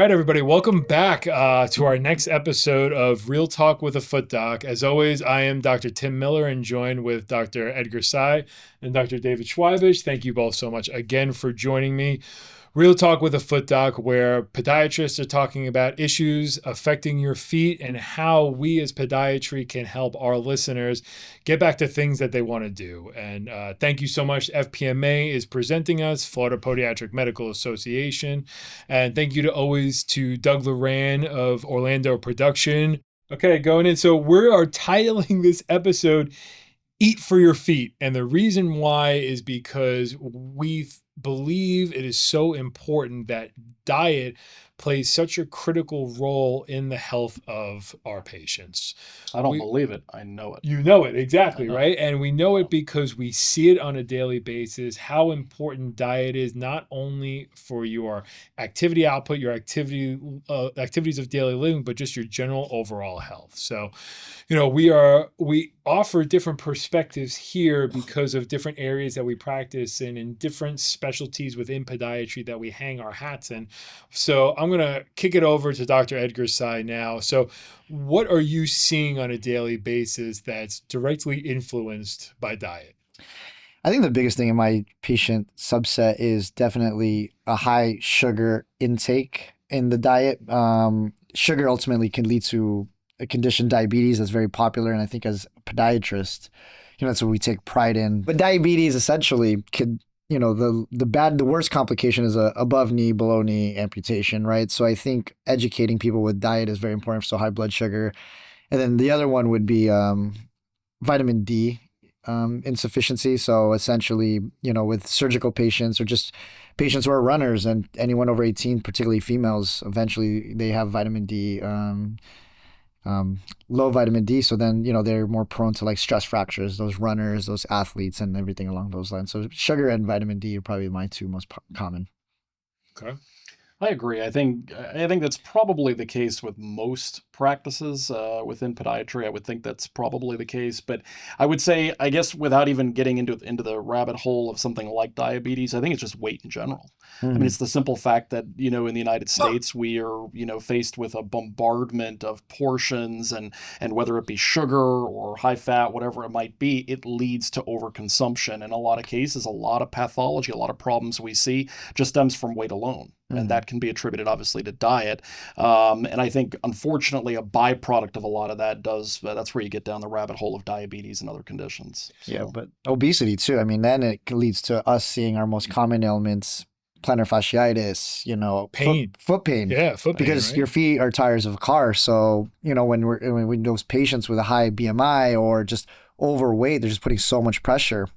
right, everybody, welcome back to our next episode of Real Talk with a Foot Doc. As always, I am Dr. Tim Miller and joined with Dr. Edgar Sy and Dr. David Schweibish. Thank you both so much again for joining me. Real Talk with a Foot Doc, where podiatrists are talking about issues affecting your feet and how we as podiatry can help our listeners get back to things that they want to do. And thank you so much. FPMA is presenting us, Florida Podiatric Medical Association. And thank you to Doug Loran of Orlando Production. Okay, going in. So we are titling this episode Eat for Your Feet. And the reason why is because we believe it is so important that diet plays such a critical role in the health of our patients. I don't believe it. I know it. You know it, exactly, know. Right? And we know it because we see it on a daily basis, how important diet is, not only for your activity output, your activities of daily living, but just your general overall health. So, we offer different perspectives here because of different areas that we practice in and different specialties within podiatry that we hang our hats in. So I'm going to kick it over to Dr. Edgar Sy now. So what are you seeing on a daily basis that's directly influenced by diet? I think the biggest thing in my patient subset is definitely a high sugar intake in the diet. Sugar ultimately can lead to a condition, diabetes, that's very popular. And I think as a podiatrist, that's what we take pride in. But diabetes essentially could, the worst complication is a above knee, below knee amputation, right? So I think educating people with diet is very important. So high blood sugar. And then the other one would be vitamin D insufficiency. So essentially, with surgical patients or just patients who are runners and anyone over 18, particularly females, eventually they have vitamin D, low vitamin D. So then, they're more prone to like stress fractures, those runners, those athletes and everything along those lines. So sugar and vitamin D are probably my two most common. Okay. I agree. I think that's probably the case with most practices within podiatry. I would think that's probably the case. But I would say, I guess, without even getting into the rabbit hole of something like diabetes, I think it's just weight in general. I mean, it's the simple fact that, in the United States, we are, faced with a bombardment of portions and whether it be sugar or high fat, whatever it might be, it leads to overconsumption. In a lot of cases, a lot of pathology, a lot of problems we see just stems from weight alone. And that can be attributed, obviously, to diet. And I think, unfortunately, a byproduct of a lot of that that's where you get down the rabbit hole of diabetes and other conditions. So. Yeah, but obesity, too. I mean, then it leads to us seeing our most common ailments, plantar fasciitis, pain, foot pain. Yeah, foot pain. Because right? your feet are tires of a car. So, when those patients with a high BMI or just overweight, they're just putting so much pressure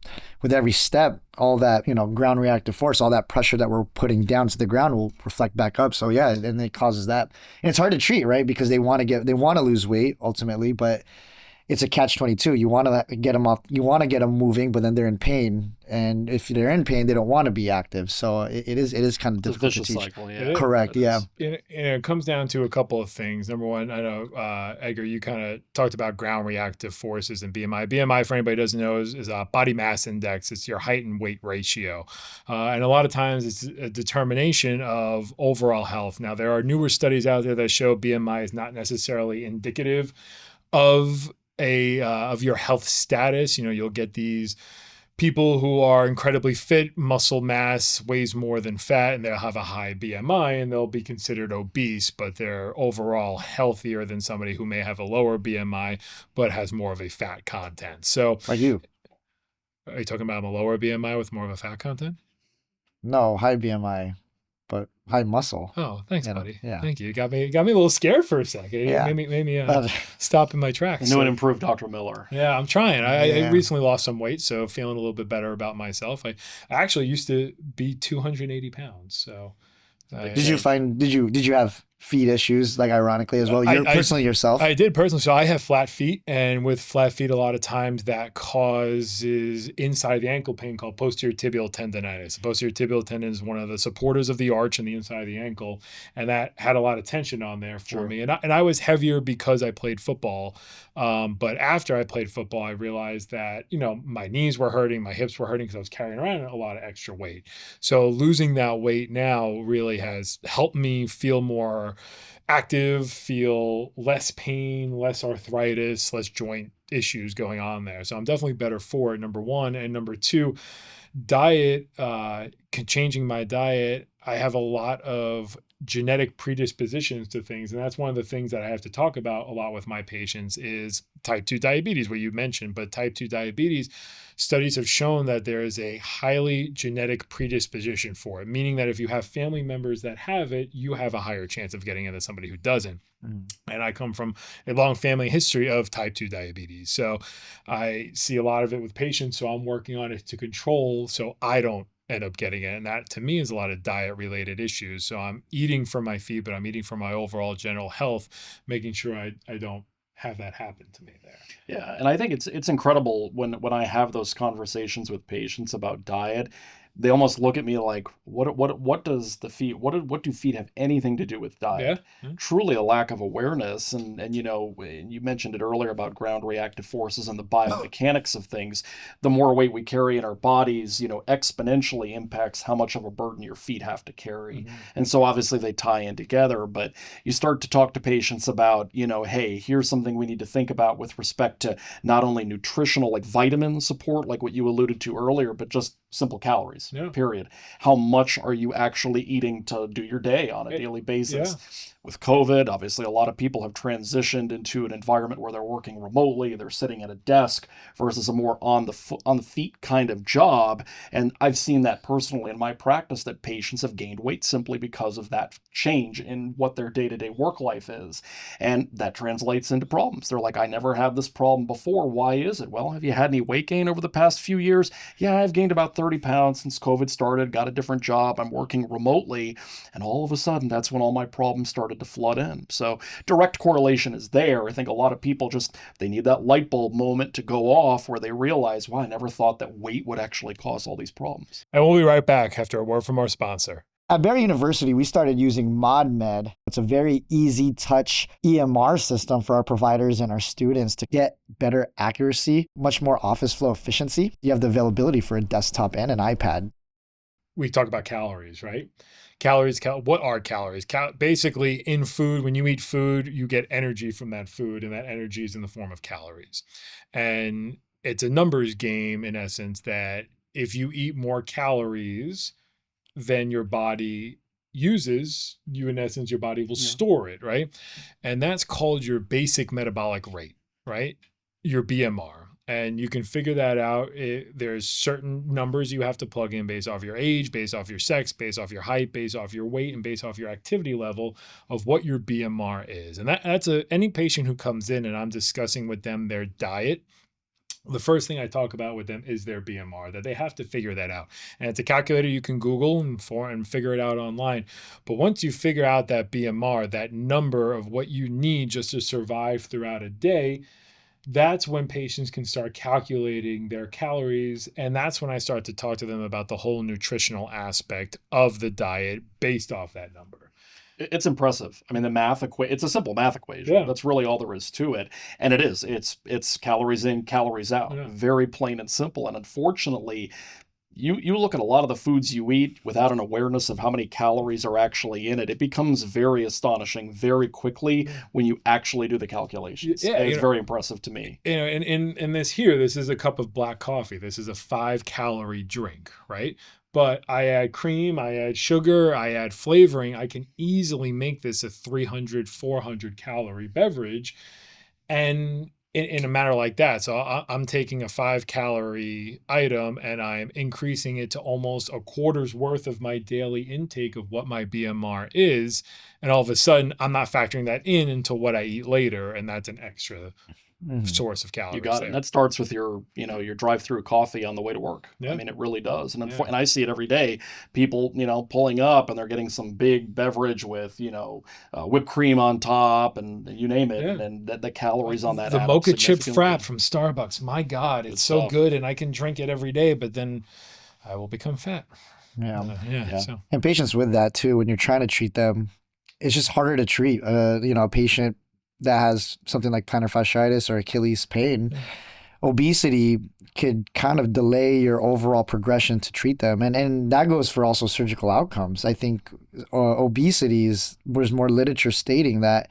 with every step, all that, ground reactive force, all that pressure that we're putting down to the ground will reflect back up. So yeah, and it causes that. And it's hard to treat, right? Because they want to lose weight ultimately, but it's a catch-22. You want to get them off, you want to get them moving, but then they're in pain. And if they're in pain, they don't want to be active. So it is kind of difficult to teach. Cycle, yeah. Correct, yeah. And it comes down to a couple of things. Number one, I know, Edgar, you kind of talked about ground reactive forces and BMI. BMI, for anybody who doesn't know, is a body mass index. It's your height and weight ratio. And a lot of times it's a determination of overall health. Now, there are newer studies out there that show BMI is not necessarily indicative of of your health status. You'll get these people who are incredibly fit, muscle mass weighs more than fat, and they'll have a high BMI and they'll be considered obese, but they're overall healthier than somebody who may have a lower BMI but has more of a fat content. So, like you. Are you talking about a lower BMI with more of a fat content? No, high BMI, but high muscle. Oh, thanks, buddy. Yeah. Thank you. You got me a little scared for a second. Yeah. Made me stop in my tracks. New and improved Dr. Miller. Yeah, I'm trying. I recently lost some weight, so feeling a little bit better about myself. I actually used to be 280 pounds. So did you have feet issues, like ironically as well. You're I personally yourself. I did personally. So I have flat feet, and with flat feet, a lot of times that causes inside the ankle pain called posterior tibial tendonitis. The posterior tibial tendon is one of the supporters of the arch and the inside of the ankle, and that had a lot of tension on there for Sure. me. And I was heavier because I played football. But after I played football, I realized that, my knees were hurting, my hips were hurting because I was carrying around a lot of extra weight. So losing that weight now really has helped me feel more active, feel less pain, less arthritis, less joint issues going on there. So I'm definitely better for it, number one. And number two, diet, changing my diet, I have a lot of genetic predispositions to things. And that's one of the things that I have to talk about a lot with my patients is type 2 diabetes, what you mentioned. But type 2 diabetes, studies have shown that there is a highly genetic predisposition for it, meaning that if you have family members that have it, you have a higher chance of getting it than somebody who doesn't. And I come from a long family history of type 2 diabetes. So I see a lot of it with patients. So I'm working on it to control so I don't end up getting it. And that to me is a lot of diet related issues. So I'm eating for my feet, but I'm eating for my overall general health, making sure I don't have that happen to me there. Yeah, and I think it's incredible when I have those conversations with patients about diet. They almost look at me like, what does the feet what do feet have anything to do with diet? Yeah. Truly a lack of awareness, and you mentioned it earlier about ground reactive forces and the biomechanics of things. The more weight we carry in our bodies, exponentially impacts how much of a burden your feet have to carry. And so obviously they tie in together, but you start to talk to patients about, hey, here's something we need to think about with respect to not only nutritional, like vitamin support, like what you alluded to earlier, but just simple calories, period. How much are you actually eating to do your day on a daily basis? With COVID, obviously, a lot of people have transitioned into an environment where they're working remotely, they're sitting at a desk versus a more on the feet kind of job. And I've seen that personally in my practice, that patients have gained weight simply because of that change in what their day-to-day work life is. And that translates into problems. They're like, I never had this problem before. Why is it? Well, have you had any weight gain over the past few years? Yeah, I've gained about 30 pounds since COVID started, got a different job, I'm working remotely. And all of a sudden, that's when all my problems started to flood in. So direct correlation is there. I think a lot of people they need that light bulb moment to go off where they realize, wow, I never thought that weight would actually cause all these problems. And we'll be right back after a word from our sponsor. At Barry University, we started using ModMed. It's a very easy touch EMR system for our providers and our students to get better accuracy, much more office flow efficiency. You have the availability for a desktop and an iPad. We talk about calories, right? Calories, what are calories? Basically, in food, when you eat food, you get energy from that food, and that energy is in the form of calories. And it's a numbers game, in essence, that if you eat more calories than your body uses, in essence, your body will store it, right? And that's called your basic metabolic rate, right? Your BMR. And you can figure that out. There's certain numbers you have to plug in based off your age, based off your sex, based off your height, based off your weight, and based off your activity level of what your BMR is. And that's any patient who comes in and I'm discussing with them their diet. The first thing I talk about with them is their BMR, that they have to figure that out. And it's a calculator you can Google and figure it out online. But once you figure out that BMR, that number of what you need just to survive throughout a day, that's when patients can start calculating their calories. And that's when I start to talk to them about the whole nutritional aspect of the diet based off that number. It's impressive. I mean, the math it's a simple math equation. Yeah. That's really all there is to it. And it is. It's calories in, calories out. Yeah. Very plain and simple. And unfortunately, you look at a lot of the foods you eat without an awareness of how many calories are actually in it. It becomes very astonishing very quickly when you actually do the calculations. Yeah, it's very impressive to me. And in this is a cup of black coffee. This is a 5-calorie drink, right? But I add cream, I add sugar, I add flavoring. I can easily make this a 300, 400 calorie beverage. And in a matter like that. So I'm taking a 5-calorie item and I'm increasing it to almost a quarter's worth of my daily intake of what my BMR is. And all of a sudden, I'm not factoring that in into what I eat later. And that's an extra source of calories. You got it. There. And that starts with your, your drive-through coffee on the way to work. Yeah. I mean, it really does. And Yeah. and I see it every day. People, pulling up and they're getting some big beverage with, whipped cream on top and you name it. Yeah. And the calories on that The add up mocha chip significantly. frap from Starbucks. My God, it's Good so stuff. good, and I can drink it every day, but then I will become fat. Yeah. Yeah. So And patients with that too, when you're trying to treat them, it's just harder to treat. A patient that has something like plantar fasciitis or Achilles pain, obesity could kind of delay your overall progression to treat them. And that goes for also surgical outcomes. I think obesity there's more literature stating that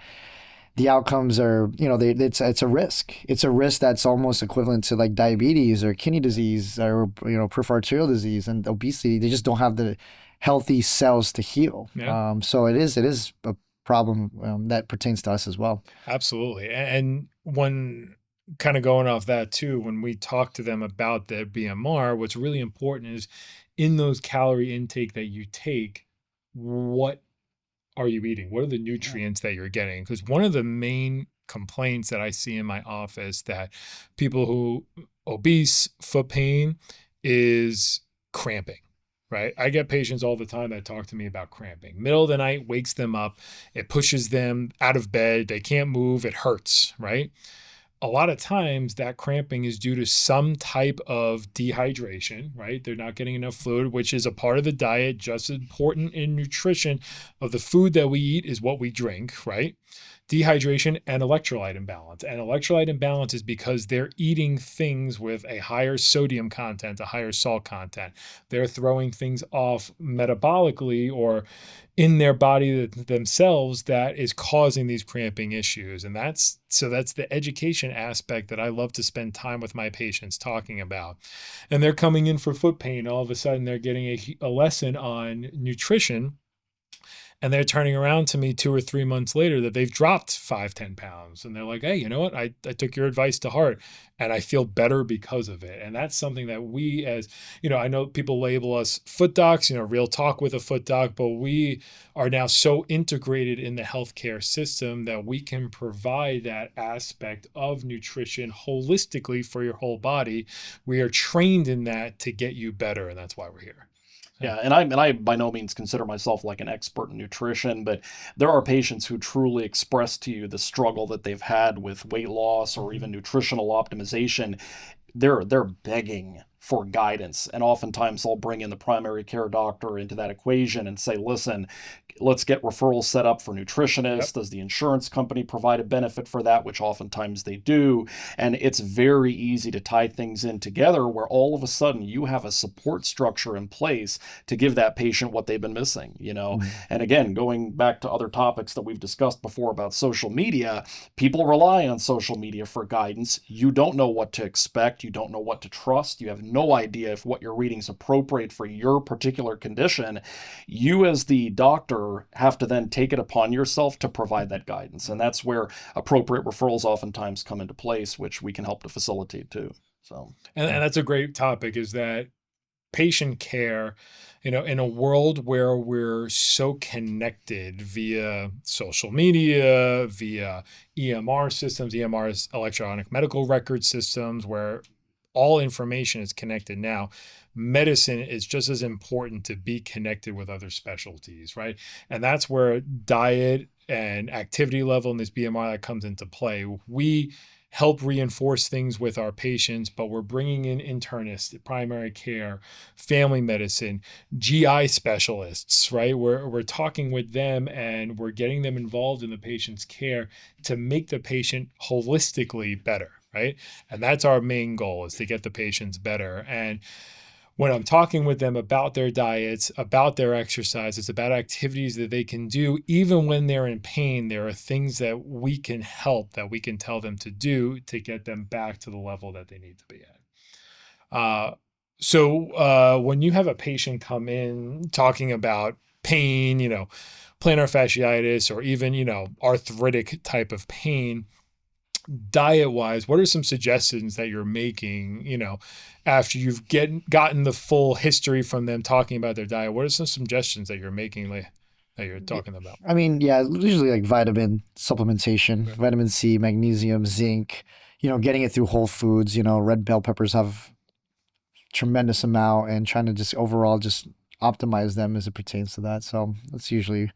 the outcomes are, it's a risk. It's a risk that's almost equivalent to like diabetes or kidney disease or, peripheral arterial disease, and obesity. They just don't have the healthy cells to heal. Yeah. So it is a problem that pertains to us as well. Absolutely. And when kind of going off that too, when we talk to them about their BMR, what's really important is in those calorie intake that you take, what are you eating? What are the nutrients that you're getting? Because one of the main complaints that I see in my office that people who obese, foot pain, is cramping. Right. I get patients all the time that talk to me about cramping. Middle of the night wakes them up. It pushes them out of bed. They can't move. It hurts. Right. A lot of times that cramping is due to some type of dehydration, right? They're not getting enough fluid, which is a part of the diet, just as important in nutrition of the food that we eat is what we drink, right? Dehydration and electrolyte imbalance. And electrolyte imbalance is because they're eating things with a higher sodium content, a higher salt content. They're throwing things off metabolically or in their body themselves that is causing these cramping issues. And that's the education aspect that I love to spend time with my patients talking about. And they're coming in for foot pain. All of a sudden, they're getting a lesson on nutrition. And they're turning around to me 2 or 3 months later that they've dropped 5-10 pounds. And they're like, hey, you know what? I took your advice to heart and I feel better because of it. And that's something that we as, I know people label us foot docs, real talk with a foot doc, but we are now so integrated in the healthcare system that we can provide that aspect of nutrition holistically for your whole body. We are trained in that to get you better. And that's why we're here. Yeah, and I by no means consider myself like an expert in nutrition, but there are patients who truly express to you the struggle that they've had with weight loss or even nutritional optimization. They're begging for guidance, and oftentimes I'll bring in the primary care doctor into that equation and say, listen, let's get referrals set up for nutritionists. Yep. Does the insurance company provide a benefit for that? Which oftentimes they do. And it's very easy to tie things in together where all of a sudden you have a support structure in place to give that patient what they've been missing, And again, going back to other topics that we've discussed before about social media, people rely on social media for guidance. You don't know what to expect. You don't know what to trust. You have no idea if what you're reading is appropriate for your particular condition. You as the doctor have to then take it upon yourself to provide that guidance. And that's where appropriate referrals oftentimes come into place, which we can help to facilitate too. So, and that's a great topic, is that patient care, in a world where we're so connected via social media, via EMR systems, EMR's electronic medical record systems, where all information is connected now. Medicine is just as important to be connected with other specialties, right? And that's where diet and activity level in this BMI that comes into play. We help reinforce things with our patients, but we're bringing in internists, primary care, family medicine, GI specialists, right? We're talking with them and we're getting them involved in the patient's care to make the patient holistically better, right? And that's our main goal, is to get the patients better. And when I'm talking with them about their diets, about their exercises, about activities that they can do, even when they're in pain, there are things that we can help, that we can tell them to do to get them back to the level that they need to be at. So when you have a patient come in talking about pain, plantar fasciitis, or even, arthritic type of pain, diet wise, what are some suggestions that you're making, after you've gotten the full history from them talking about their diet? What are some suggestions that you're making, that you're talking about? I mean, yeah, usually like vitamin supplementation, Okay. vitamin C, magnesium, zinc. getting it through whole foods. Red bell peppers have tremendous amount, and trying to just overall just optimize them as it pertains to that. So that's usually,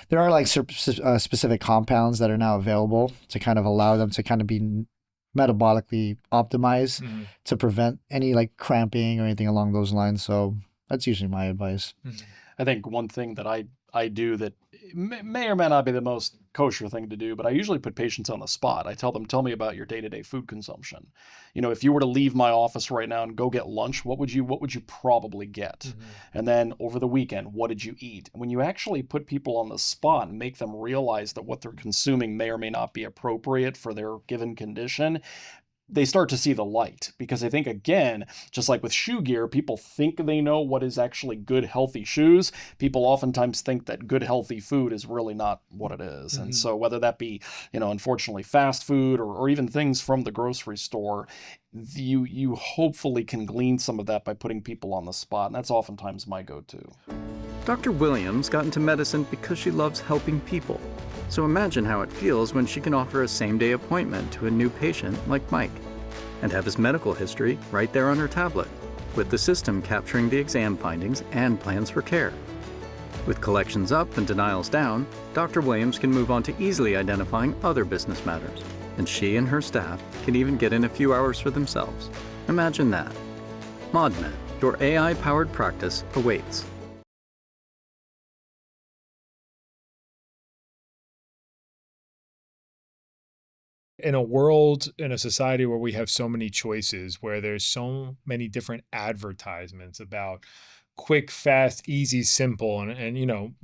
there are like specific compounds that are now available to kind of allow them to kind of be metabolically optimized to prevent any like cramping or anything along those lines. So that's usually my advice. I think one thing that I do that may or may not be the most kosher thing to do, but I usually put patients on the spot. I tell them, tell me about your day-to-day food consumption. If you were to leave my office right now and go get lunch, what would you probably get? And then over the weekend, what did you eat? And when you actually put people on the spot and make them realize that what they're consuming may or may not be appropriate for their given condition, they start to see the light. Because I think, again, just like with shoe gear, people think they know what is actually good, healthy shoes. People oftentimes think that good, healthy food is really not what it is. And so whether that be, unfortunately fast food or even things from the grocery store, you hopefully can glean some of that by putting people on the spot. And that's oftentimes my go-to. Dr. Williams got into medicine because she loves helping people. So imagine how it feels when she can offer a same-day appointment to a new patient like Mike and have his medical history right there on her tablet, with the system capturing the exam findings and plans for care. With collections up and denials down, Dr. Williams can move on to easily identifying other business matters, and she and her staff can even get in a few hours for themselves. Imagine that. ModMed, your AI-powered practice, awaits. In a world, in a society where we have so many choices, where there's so many different advertisements about quick, fast, easy, simple, and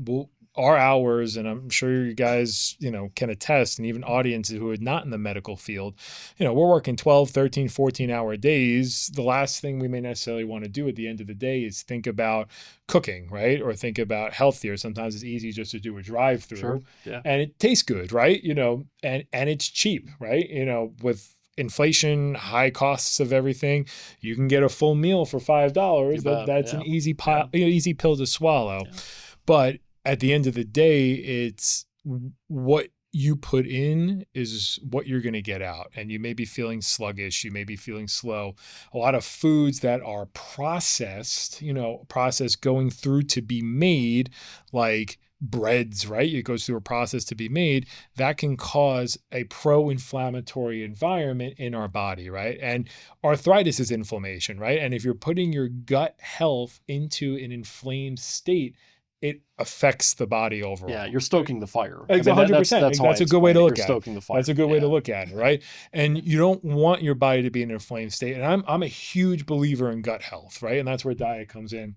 our hours, and I'm sure you guys, can attest, and even audiences who are not in the medical field, we're working 12, 13, 14-hour days. The last thing we may necessarily want to do at the end of the day is think about cooking, right? Or think about healthier. Sometimes it's easy just to do a drive-through. Sure. Yeah. And it tastes good, right? And it's cheap, right? With inflation, high costs of everything, you can get a full meal for $5. That's an easy easy pill to swallow. Yeah. But at the end of the day, it's what you put in is what you're going to get out. And you may be feeling sluggish. You may be feeling slow. A lot of foods that are processed going through to be made, like breads, right? It goes through a process to be made that can cause a pro-inflammatory environment in our body, right? And arthritis is inflammation, right? And if you're putting your gut health into an inflamed state, it affects the body overall. Yeah, you're stoking the fire. 100%. That's a good way to look at it. Stoking the fire. That's a good way to look at it, right? And you don't want your body to be in an inflamed state. And I'm a huge believer in gut health, right? And that's where diet comes in.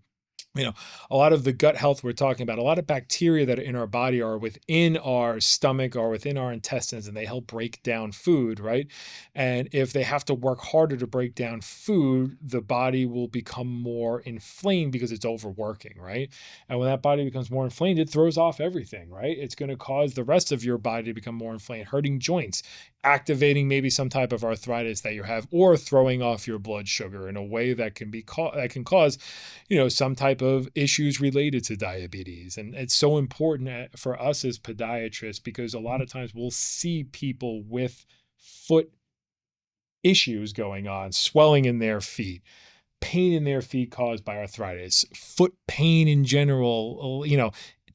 A lot of the gut health we're talking about, a lot of bacteria that are in our body are within our stomach or within our intestines, and they help break down food, right? And if they have to work harder to break down food, the body will become more inflamed because it's overworking, right? And when that body becomes more inflamed, it throws off everything, right? It's going to cause the rest of your body to become more inflamed, hurting joints, activating maybe some type of arthritis that you have, or throwing off your blood sugar in a way that can cause, some type of issues related to diabetes. And it's so important for us as podiatrists, because a lot of times we'll see people with foot issues going on, swelling in their feet, pain in their feet caused by arthritis, foot pain in general,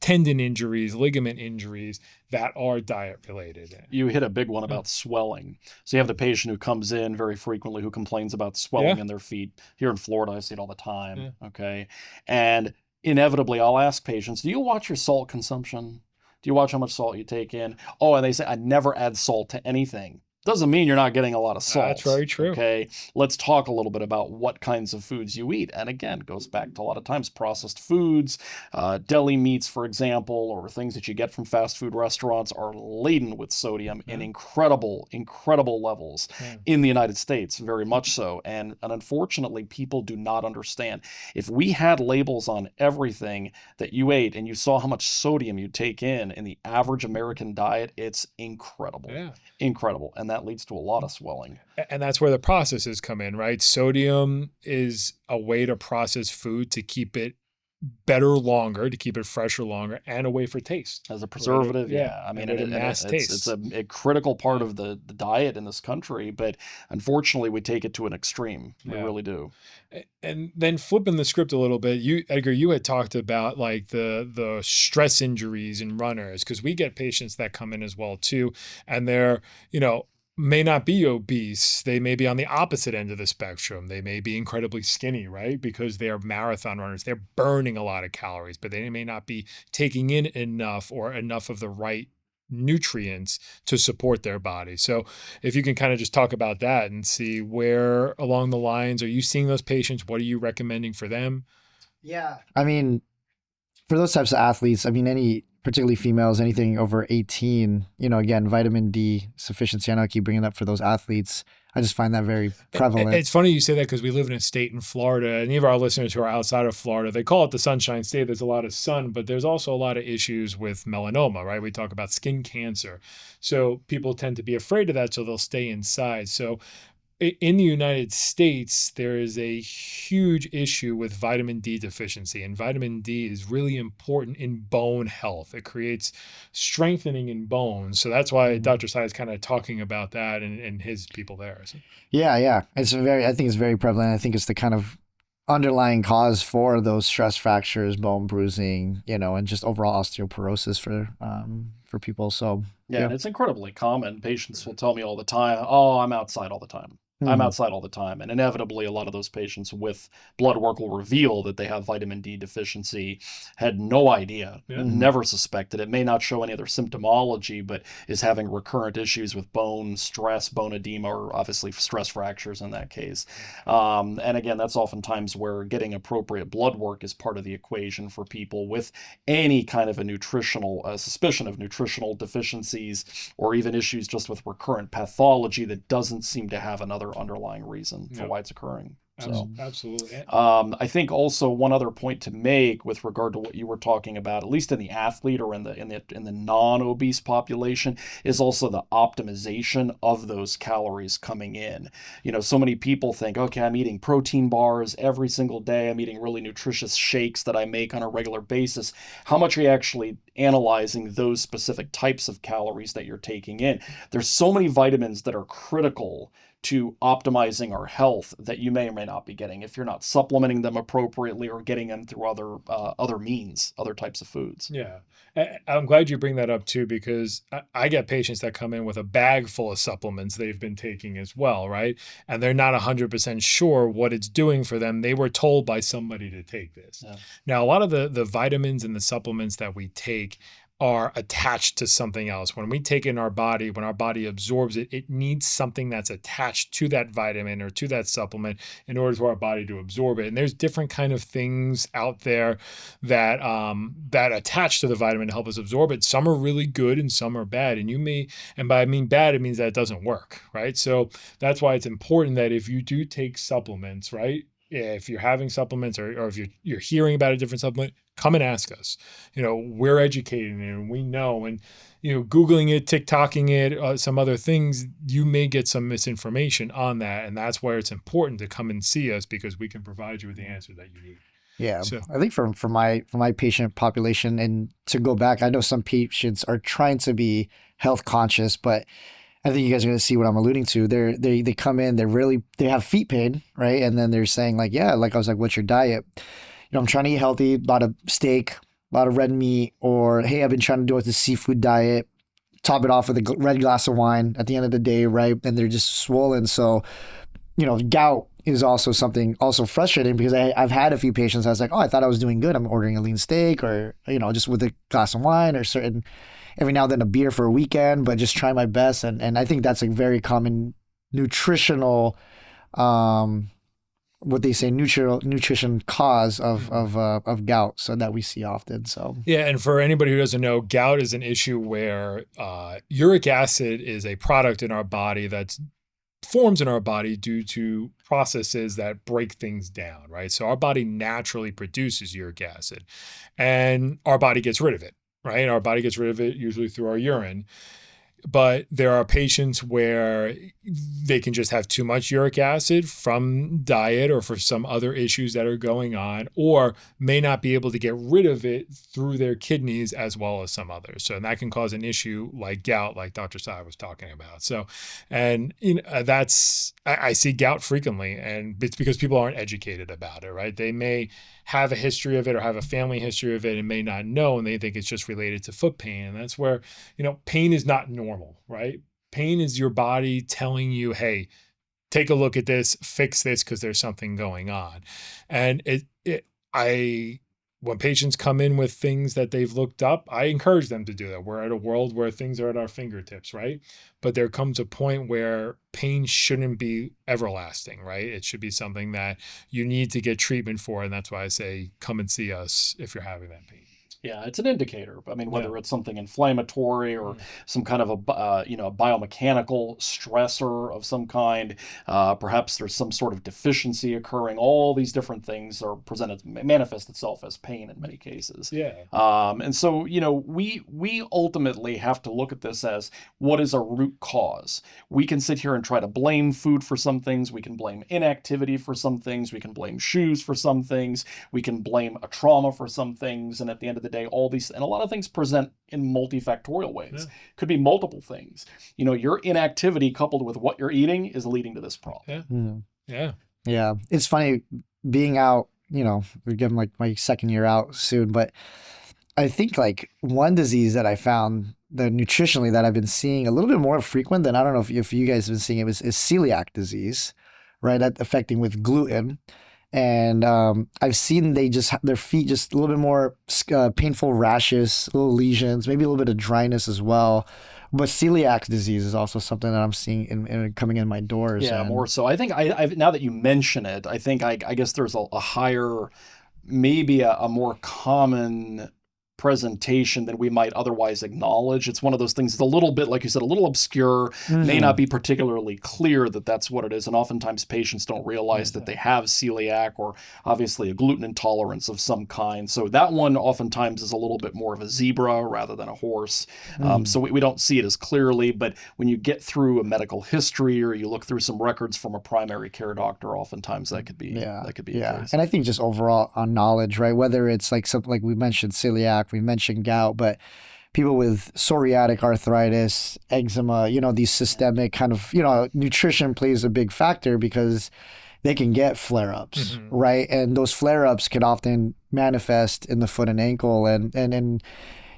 tendon injuries, ligament injuries that are diet related. You hit a big one about swelling. So you have the patient who comes in very frequently who complains about swelling in their feet. Here in Florida, I see it all the time. Yeah. Okay. And inevitably I'll ask patients, do you watch your salt consumption? Do you watch how much salt you take in? Oh, and they say, I never add salt to anything. Doesn't mean you're not getting a lot of salt. That's very true. Okay, let's talk a little bit about what kinds of foods you eat. And again, it goes back to a lot of times processed foods, deli meats, for example, or things that you get from fast food restaurants are laden with sodium in incredible levels in the United States, very much so. And unfortunately, people do not understand. If we had labels on everything that you ate and you saw how much sodium you take in the average American diet, it's incredible. Yeah. Incredible. And that leads to a lot of swelling. And that's where the processes come in, right? Sodium is a way to process food to keep it better longer, to keep it fresher longer, and a way for taste. As a preservative, Yeah, yeah. I and mean, a way to mask it's taste. a critical part of the diet in this country, but unfortunately, we take it to an extreme. We Yeah. really do. And then flipping the script a little bit, Edgar, you had talked about like the stress injuries in runners, because we get patients that come in as well too, and they're, may not be obese. They may be on the opposite end of the spectrum. They may be incredibly skinny, right? Because they're marathon runners. They're burning a lot of calories, but they may not be taking in enough or enough of the right nutrients to support their body. So if you can kind of just talk about that and see where along the lines are you seeing those patients? What are you recommending for them? Yeah. I mean, for those types of athletes, I mean, particularly females, anything over 18, again, vitamin D sufficiency. I know I keep bringing it up for those athletes. I just find that very prevalent. It's funny you say that, because we live in a state in Florida, and even our listeners who are outside of Florida, they call it the Sunshine State. There's a lot of sun, but there's also a lot of issues with melanoma, right? We talk about skin cancer. So people tend to be afraid of that, so they'll stay inside. So in the United States, there is a huge issue with vitamin D deficiency, and vitamin D is really important in bone health. It creates strengthening in bones. So that's why Dr. Sy is kind of talking about that and his people there. So. Yeah. I think it's very prevalent. I think it's the kind of underlying cause for those stress fractures, bone bruising, and just overall osteoporosis for people. So Yeah, and it's incredibly common. Patients will tell me all the time, "Oh, I'm outside all the time. I'm outside all the time." And inevitably, a lot of those patients with blood work will reveal that they have vitamin D deficiency, had no idea, never suspected it, may not show any other symptomology, but is having recurrent issues with bone stress, bone edema, or obviously stress fractures in that case. And again, that's oftentimes where getting appropriate blood work is part of the equation for people with any kind of a nutritional suspicion of nutritional deficiencies, or even issues just with recurrent pathology that doesn't seem to have another underlying reason for why it's occurring. So Absolutely. I think also one other point to make with regard to what you were talking about, at least in the athlete or in the non-obese population, is also the optimization of those calories coming in. So many people think, okay, I'm eating protein bars every single day. I'm eating really nutritious shakes that I make on a regular basis. How much are you actually analyzing those specific types of calories that you're taking in? There's so many vitamins that are critical to optimizing our health that you may or may not be getting if you're not supplementing them appropriately or getting them through other means, other types of foods. Yeah. I'm glad you bring that up too, because I get patients that come in with a bag full of supplements they've been taking as well, right? And they're not 100% sure what it's doing for them. They were told by somebody to take this. Yeah. Now, a lot of the vitamins and the supplements that we take are attached to something else. When we take in our body, when our body absorbs it, it needs something that's attached to that vitamin or to that supplement in order for our body to absorb it. And there's different kind of things out there that that attach to the vitamin to help us absorb it. Some are really good and some are bad. And by I mean bad, it means that it doesn't work, right? So that's why it's important that if you do take supplements, right? If you're having supplements or if you're hearing about a different supplement, come and ask us. We're educated and we know, and Googling it, TikToking it, some other things, you may get some misinformation on that. And that's where it's important to come and see us, because we can provide you with the answer that you need. Yeah. So, I think for my patient population, and to go back, I know some patients are trying to be health conscious, but I think you guys are going to see what I'm alluding to. They come in, they have feet pain, right? And then they're saying like, yeah, like I was like, what's your diet? I'm trying to eat healthy, a lot of steak, a lot of red meat, or hey, I've been trying to do it the seafood diet, top it off with a red glass of wine at the end of the day, right? And they're just swollen. So, gout is also something also frustrating, because I've had a few patients. I was like, oh, I thought I was doing good. I'm ordering a lean steak, or, just with a glass of wine, or every now and then a beer for a weekend, but just try my best. And I think that's a very common nutritional, what they say, nutrition cause of gout, so that we see often. So yeah, and for anybody who doesn't know, gout is an issue where uric acid is a product in our body that's forms in our body due to processes that break things down, right? So our body naturally produces uric acid, and our body gets rid of it, right? Our body gets rid of it usually through our urine. But there are patients where they can just have too much uric acid from diet or for some other issues that are going on, or may not be able to get rid of it through their kidneys as well as some others. So, and that can cause an issue like gout, like Dr. Sy was talking about. So, and I see gout frequently, and it's because people aren't educated about it, right? They may have a history of it or have a family history of it and may not know, and they think it's just related to foot pain. And that's where, pain is not normal, right? Pain is your body telling you, hey, take a look at this, fix this because there's something going on. And when patients come in with things that they've looked up, I encourage them to do that. We're at a world where things are at our fingertips, right? But there comes a point where pain shouldn't be everlasting, right? It should be something that you need to get treatment for. And that's why I say, come and see us if you're having that pain. Yeah, it's an indicator. I mean, whether it's something inflammatory or some kind of a biomechanical stressor of some kind, perhaps there's some sort of deficiency occurring. All these different things are manifest itself as pain in many cases. Yeah. And so we ultimately have to look at this as what is a root cause. We can sit here and try to blame food for some things. We can blame inactivity for some things. We can blame shoes for some things. We can blame a trauma for some things. And at the end of the day, all these, and a lot of things present in multifactorial ways. Could be multiple things. Your inactivity coupled with what you're eating is leading to this problem. Yeah. It's funny being out, we're getting like my second year out soon, but I think like one disease that I found that nutritionally that I've been seeing a little bit more frequent than, I don't know if you guys have been seeing it, is celiac disease, right? That affecting with gluten. And I've seen their feet just a little bit more painful rashes, little lesions, maybe a little bit of dryness as well. But celiac disease is also something that I'm seeing in coming in my doors. Yeah, more so. I think I've now that you mention it, I think I guess there's a higher, maybe a more common presentation than we might otherwise acknowledge. It's one of those things, it's a little bit, like you said, a little obscure, may not be particularly clear that that's what it is. And oftentimes patients don't realize that they have celiac or obviously a gluten intolerance of some kind. So that one oftentimes is a little bit more of a zebra rather than a horse. So we don't see it as clearly, but when you get through a medical history or you look through some records from a primary care doctor, oftentimes that could be a case. And I think just overall on knowledge, right? Whether it's like something like we mentioned celiac, we mentioned gout, but people with psoriatic arthritis, eczema, these systemic kind of, nutrition plays a big factor because they can get flare-ups, right? And those flare-ups can often manifest in the foot and ankle. And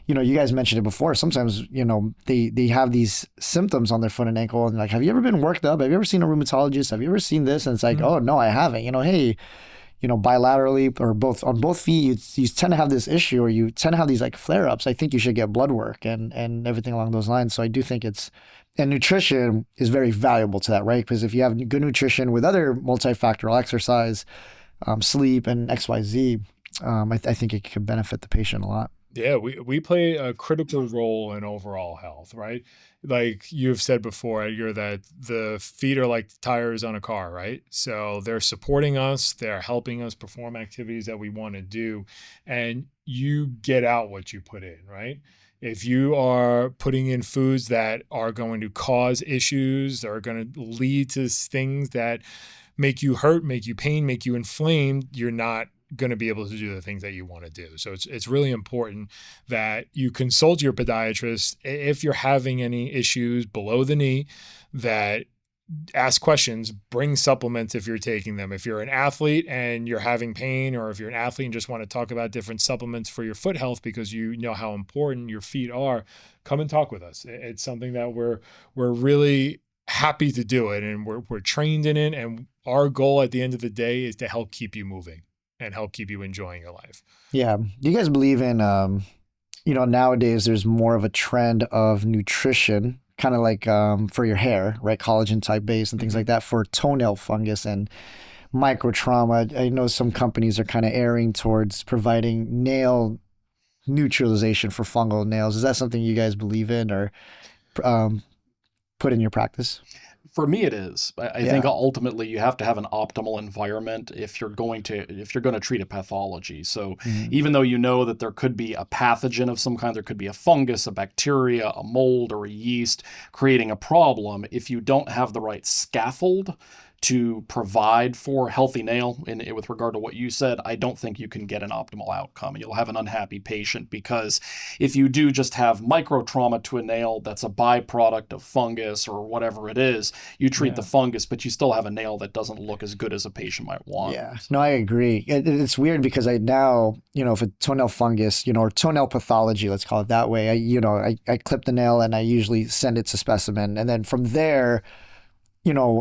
you guys mentioned it before. Sometimes, they have these symptoms on their foot and ankle and like, have you ever been worked up? Have you ever seen a rheumatologist? Have you ever seen this? And it's like, oh, no, I haven't. Hey, bilaterally or on both feet, you tend to have this issue or you tend to have these like flare-ups. I think you should get blood work and everything along those lines. So I do think and nutrition is very valuable to that, right? Because if you have good nutrition with other multifactorial exercise, sleep and XYZ, I think it could benefit the patient a lot. Yeah, we play a critical role in overall health, right? Like you've said before, Edgar, that the feet are like tires on a car, right? So they're supporting us, they're helping us perform activities that we want to do, and you get out what you put in, right? If you are putting in foods that are going to cause issues, are going to lead to things that make you hurt, make you pain, make you inflamed, you're not going to be able to do the things that you want to do. So it's really important that you consult your podiatrist if you're having any issues below the knee, that ask questions, bring supplements if you're taking them. If you're an athlete and you're having pain, or if you're an athlete and just want to talk about different supplements for your foot health because you know how important your feet are, come and talk with us. It's something that we're really happy to do it, and we're trained in it, and our goal at the end of the day is to help keep you moving and help keep you enjoying your life. Yeah. Do you guys believe in, nowadays there's more of a trend of nutrition, kind of like for your hair, right? Collagen type base and things like that for toenail fungus and micro trauma. I know some companies are kind of erring towards providing nail neutralization for fungal nails. Is that something you guys believe in or put in your practice? For me, it is. I think ultimately you have to have an optimal environment if you're going to treat a pathology. So even though you know that there could be a pathogen of some kind, there could be a fungus, a bacteria, a mold, or a yeast creating a problem, if you don't have the right scaffold to provide for healthy nail, and with regard to what you said, I don't think you can get an optimal outcome. You'll have an unhappy patient, because if you do just have micro trauma to a nail that's a byproduct of fungus or whatever it is, you treat the fungus, but you still have a nail that doesn't look as good as a patient might want. Yeah, no, I agree. It's weird because I now, if a toenail fungus, or toenail pathology, let's call it that way, I clip the nail and I usually send it to specimen. And then from there,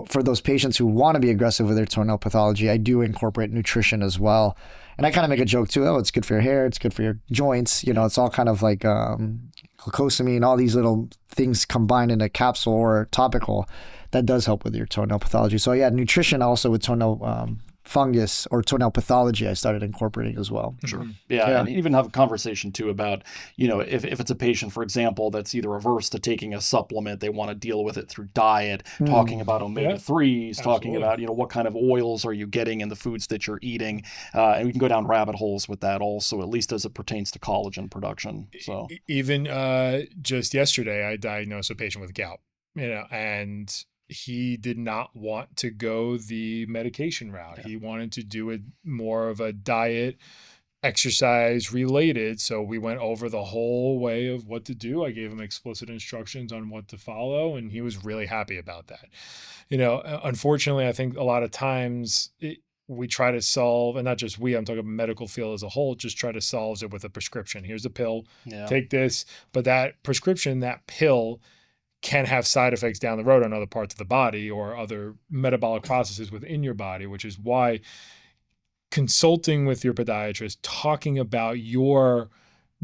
for those patients who want to be aggressive with their toenail pathology, I do incorporate nutrition as well. And I kind of make a joke too, it's good for your hair, it's good for your joints. It's all kind of like glucosamine, all these little things combined in a capsule or topical that does help with your toenail pathology. So yeah, nutrition also with toenail fungus or toenail pathology I started incorporating as well. Sure. Yeah. And even have a conversation too about, if it's a patient, for example, that's either averse to taking a supplement, they want to deal with it through diet, talking about omega-3s, talking about, what kind of oils are you getting in the foods that you're eating. And we can go down rabbit holes with that also, at least as it pertains to collagen production. So even just yesterday, I diagnosed a patient with gout, and he did not want to go the medication route. He wanted to do it more of a diet, exercise related. So we went over the whole way of what to do. I gave him explicit instructions on what to follow, and he was really happy about that. Unfortunately, I think a lot of times we try to solve, and not just we, I'm talking about medical field as a whole, just try to solve it with a prescription. Here's a pill, take this. But that prescription, that pill, can have side effects down the road on other parts of the body or other metabolic processes within your body, which is why consulting with your podiatrist, talking about your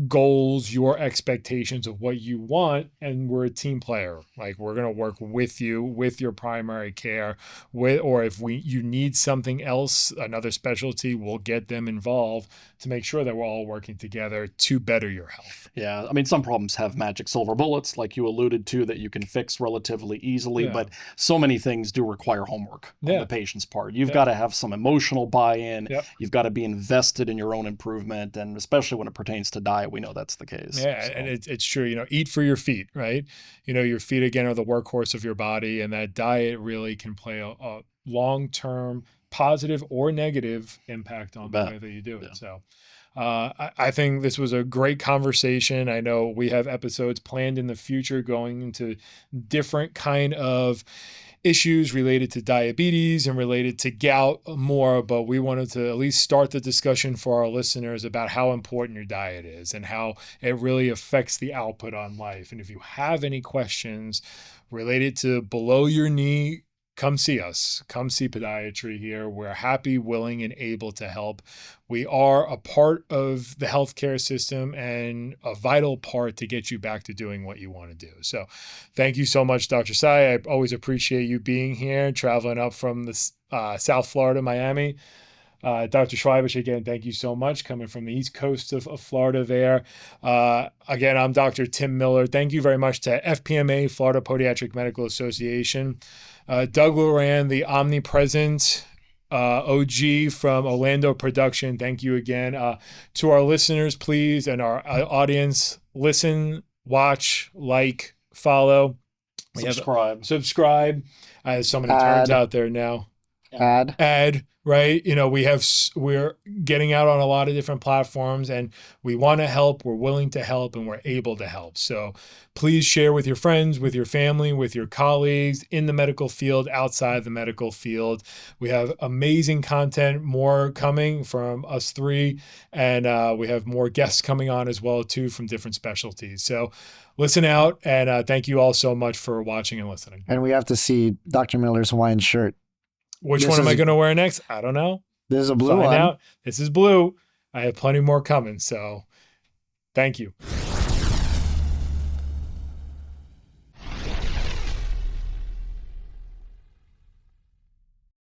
goals, your expectations of what you want, and we're a team player. Like, we're going to work with you, with your primary care, or if you need something else, another specialty, we'll get them involved to make sure that we're all working together to better your health. Yeah, I mean, some problems have magic silver bullets, like you alluded to, that you can fix relatively easily, but so many things do require homework on the patient's part. You've got to have some emotional buy-in. You've got to be invested in your own improvement, and especially when it pertains to diet, we know that's the case. Yeah, so. And it's true. Eat for your feet, right? Your feet, again, are the workhorse of your body, and that diet really can play a long-term positive or negative impact on the way that you do it. So I think this was a great conversation. I know we have episodes planned in the future going into different kind of issues related to diabetes and related to gout more, but we wanted to at least start the discussion for our listeners about how important your diet is and how it really affects the output on life. And if you have any questions related to below your knee, come see us. Come see Podiatry here. We're happy, willing, and able to help. We are a part of the healthcare system and a vital part to get you back to doing what you want to do. So thank you so much, Dr. Sy. I always appreciate you being here, traveling up from the South Florida, Miami. Dr. Schweibish, again, thank you so much, coming from the East Coast of Florida there. Again, I'm Dr. Tim Miller. Thank you very much to FPMA, Florida Podiatric Medical Association. Doug Loran, the omnipresent OG from Orlando Production. Thank you again. To our listeners, please, and our audience, listen, watch, like, follow. Subscribe. There's so many terms out there now. Add, right? We're getting out on a lot of different platforms, and we want to help. We're willing to help, and we're able to help. So please share with your friends, with your family, with your colleagues in the medical field, outside the medical field. We have amazing content, more coming from us three, and we have more guests coming on as well too from different specialties. So listen out, and thank you all so much for watching and listening. And we have to see Dr. Miller's Hawaiian shirt. Which one am I going to wear next? I don't know. This is a blue one. This is blue. I have plenty more coming. So thank you.